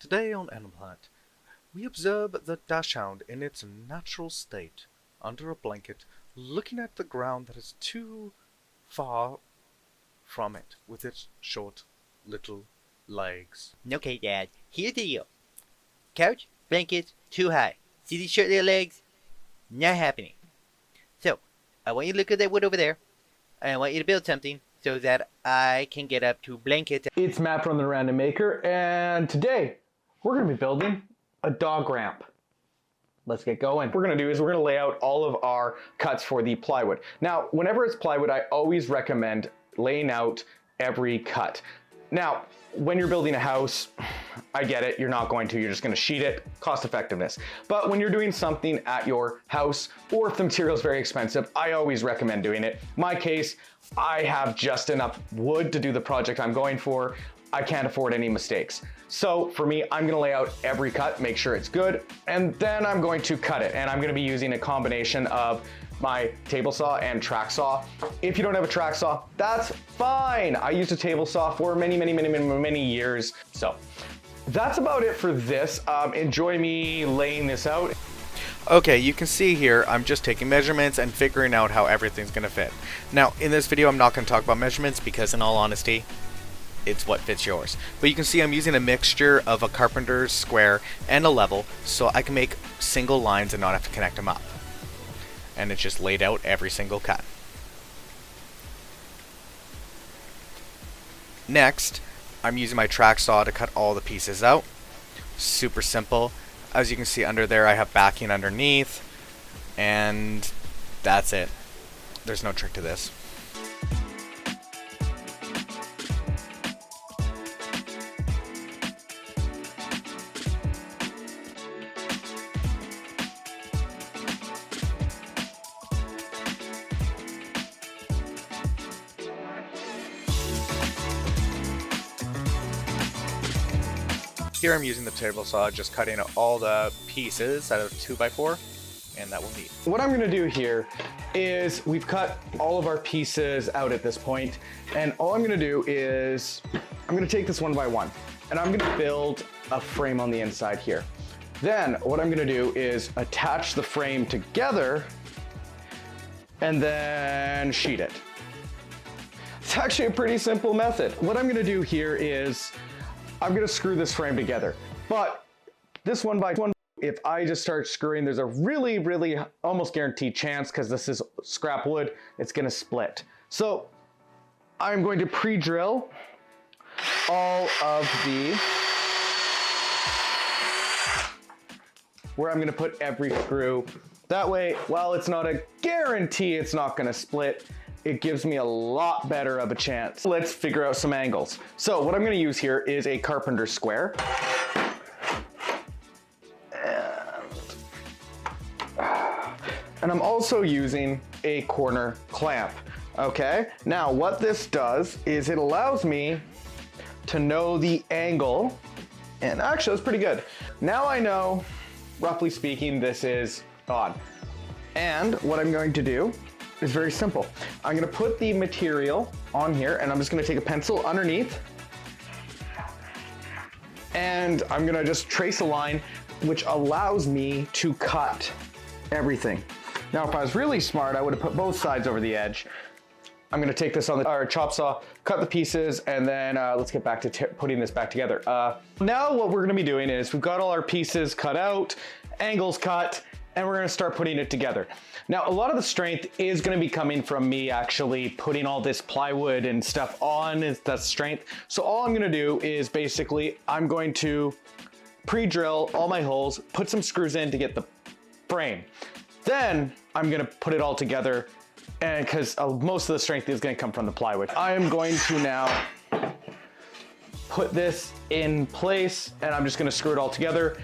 Today on Animal Planet, we observe the Dachshund in its natural state, under a blanket, looking at the ground that is too far from it, with its short little legs. Okay, Dad, here's the deal. Couch, blankets, too high. See these short little legs? Not happening. So, I want you to look at that wood over there, and I want you to build something so that I can get up to blankets. It's Matt from the Random Maker, and today we're going to be building a dog ramp. Let's get going. What we're going to do is we're going to lay out all of our cuts for the plywood. Now, whenever it's plywood, I always recommend laying out every cut. Now, when you're building a house, I get it, you're not going to, you're just going to sheet it, cost effectiveness. But when you're doing something at your house, or if the material is very expensive, I always recommend doing it. My case, I have just enough wood to do the project I'm going for. I can't afford any mistakes. So for me, I'm gonna lay out every cut, make sure it's good, and then I'm going to cut it. And I'm gonna be using a combination of my table saw and track saw. If you don't have a track saw, that's fine. I used a table saw for many years. So that's about it for this. Enjoy me laying this out. Okay, you can see here, I'm just taking measurements and figuring out how everything's going to fit. Now, in this video, I'm not going to talk about measurements because, in all honesty, it's what fits yours. But you can see I'm using a mixture of a carpenter's square and a level, so I can make single lines and not have to connect them up. And it's just laid out every single cut. Next, I'm using my track saw to cut all the pieces out. Super simple. As you can see under there, I have backing underneath, and that's it. There's no trick to this. Here I'm using the table saw, just cutting out all the pieces out of 2x4, and that will need. What I'm gonna do here is we've cut all of our pieces out at this point, and all I'm gonna do is I'm gonna take this one by one, and I'm gonna build a frame on the inside here. Then what I'm gonna do is attach the frame together and then sheet it. It's actually a pretty simple method. What I'm gonna do here is I'm gonna screw this frame together, but this one by one, if I just start screwing, there's a really almost guaranteed chance, because this is scrap wood, it's gonna split. So I'm going to pre-drill all of where I'm gonna put every screw. That way, while it's not a guarantee it's not gonna split, it gives me a lot better of a chance. Let's figure out some angles. So what I'm gonna use here is a carpenter's square. And I'm also using a corner clamp, okay? Now what this does is it allows me to know the angle, and actually that's pretty good. Now I know, roughly speaking, this is on. And what I'm going to do is very simple. I'm gonna put the material on here, and I'm just gonna take a pencil underneath, and I'm gonna just trace a line which allows me to cut everything. Now, if I was really smart, I would have put both sides over the edge. I'm gonna take this on our chop saw, cut the pieces, and then let's get back to putting this back together. Now what we're gonna be doing is we've got all our pieces cut out, angles cut, and we're gonna start putting it together. Now, a lot of the strength is gonna be coming from me actually putting all this plywood and stuff on, that's strength. So all I'm gonna do is basically, I'm going to pre-drill all my holes, put some screws in to get the frame. Then I'm gonna put it all together, and because most of the strength is gonna come from the plywood. I am going to now put this in place, and I'm just gonna screw it all together.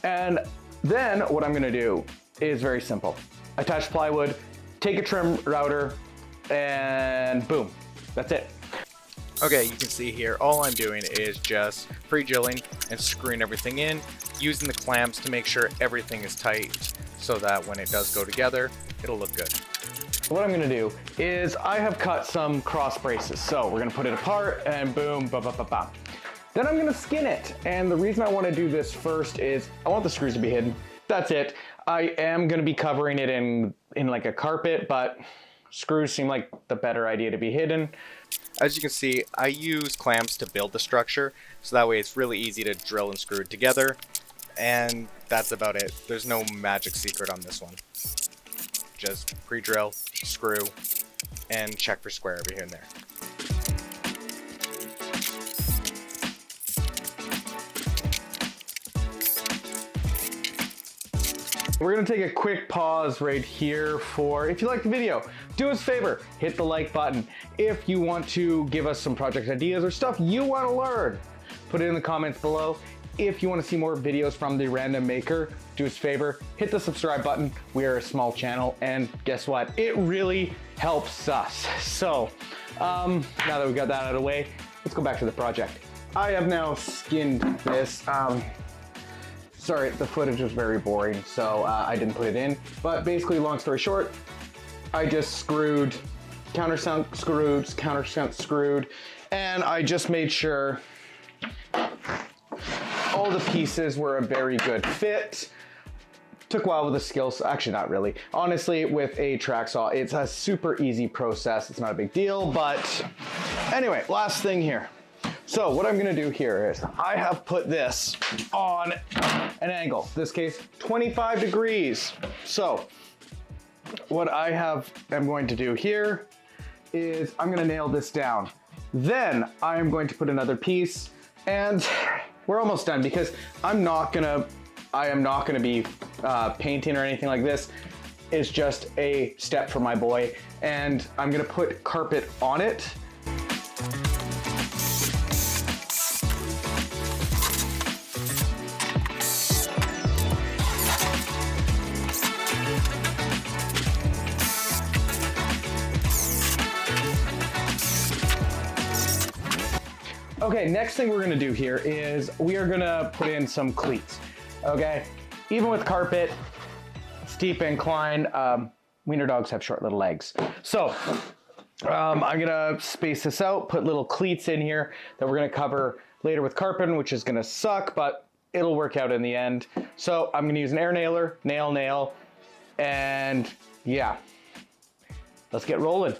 And then what I'm gonna do is very simple. Attach plywood, take a trim router, and boom, that's it. Okay, you can see here, all I'm doing is just pre-drilling and screwing everything in, using the clamps to make sure everything is tight so that when it does go together, it'll look good. What I'm gonna do is I have cut some cross braces. So we're gonna put it apart and boom, ba ba ba ba. Then I'm gonna skin it. And the reason I wanna do this first is I want the screws to be hidden. That's it. I am gonna be covering it in like a carpet, but screws seem like the better idea to be hidden. As you can see, I use clamps to build the structure, so that way it's really easy to drill and screw it together. And that's about it. There's no magic secret on this one. Just pre-drill, screw, and check for square over here and there. We're gonna take a quick pause right here for, if you like the video, do us a favor, hit the like button. If you want to give us some project ideas or stuff you wanna learn, put it in the comments below. If you wanna see more videos from the Random Maker, do us a favor, hit the subscribe button. We are a small channel, and guess what? It really helps us. So, now that we got that out of the way, let's go back to the project. I have now skinned this. Sorry, the footage was very boring, so I didn't put it in. But basically, long story short, I just screwed, countersunk screwed, and I just made sure all the pieces were a very good fit. Took a while with the skills, actually not really. Honestly, with a track saw, it's a super easy process. It's not a big deal, but anyway, last thing here. So what I'm gonna do here is I have put this on an angle, in this case, 25 degrees. So what I'm going to do here is I'm gonna nail this down. Then I am going to put another piece, and we're almost done because I am not gonna be painting or anything like this. It's just a step for my boy, and I'm gonna put carpet on it. Okay, next thing we're gonna do here is we are gonna put in some cleats, okay? Even with carpet, steep incline, wiener dogs have short little legs. So, I'm gonna space this out, put little cleats in here that we're gonna cover later with carpet, which is gonna suck, but it'll work out in the end. So I'm gonna use an air nailer, nail, and yeah, let's get rolling.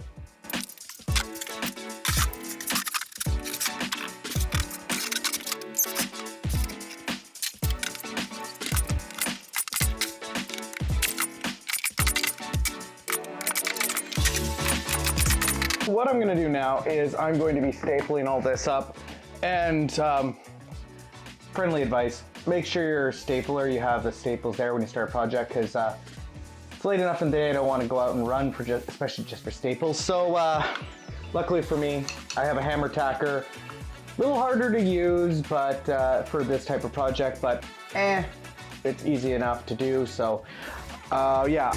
What I'm gonna do now is I'm going to be stapling all this up, and friendly advice, make sure your stapler, you have the staples there when you start a project, because it's late enough in the day, I don't want to go out and run, especially just for staples. So luckily for me, I have a hammer tacker. A little harder to use, but for this type of project, but it's easy enough to do, so yeah.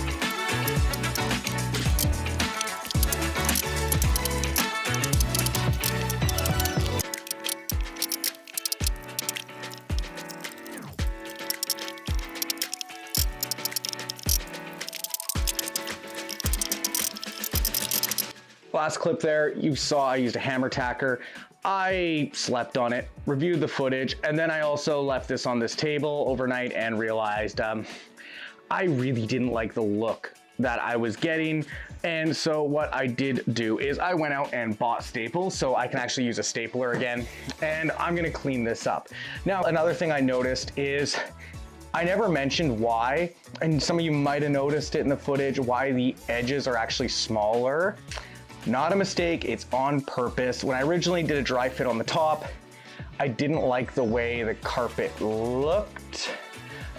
Last clip there, you saw I used a hammer tacker. I slept on it, reviewed the footage, and then I also left this on this table overnight and realized I really didn't like the look that I was getting. And so what I did do is I went out and bought staples so I can actually use a stapler again, and I'm gonna clean this up. Now, another thing I noticed is I never mentioned why, and some of you might have noticed it in the footage, why the edges are actually smaller. Not a mistake, it's on purpose. When I originally did a dry fit on the top, I didn't like the way the carpet looked.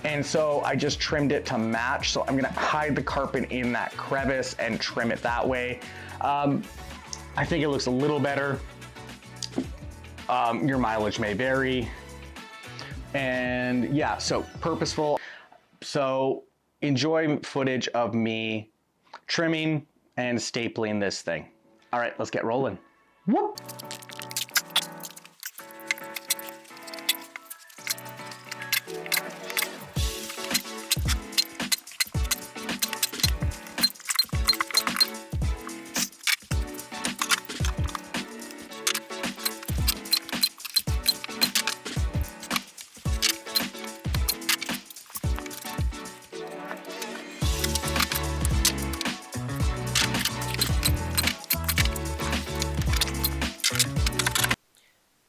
And so I just trimmed it to match. So I'm gonna hide the carpet in that crevice and trim it that way. I think it looks a little better. Your mileage may vary. And yeah, so purposeful. So enjoy footage of me trimming and stapling this thing. All right, let's get rolling. Whoop.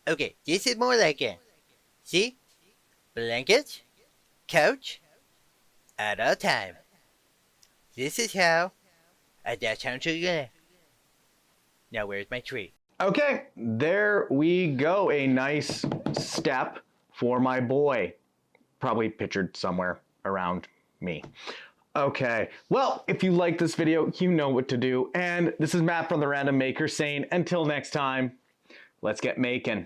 Okay, this is more like it. See? Blanket, couch, at a time. This is how a Dachshund should live. Now where's my tree? Okay, there we go. A nice step for my boy. Probably pictured somewhere around me. Okay, well, if you like this video, you know what to do. And this is Matt from The Random Maker saying, until next time, let's get making.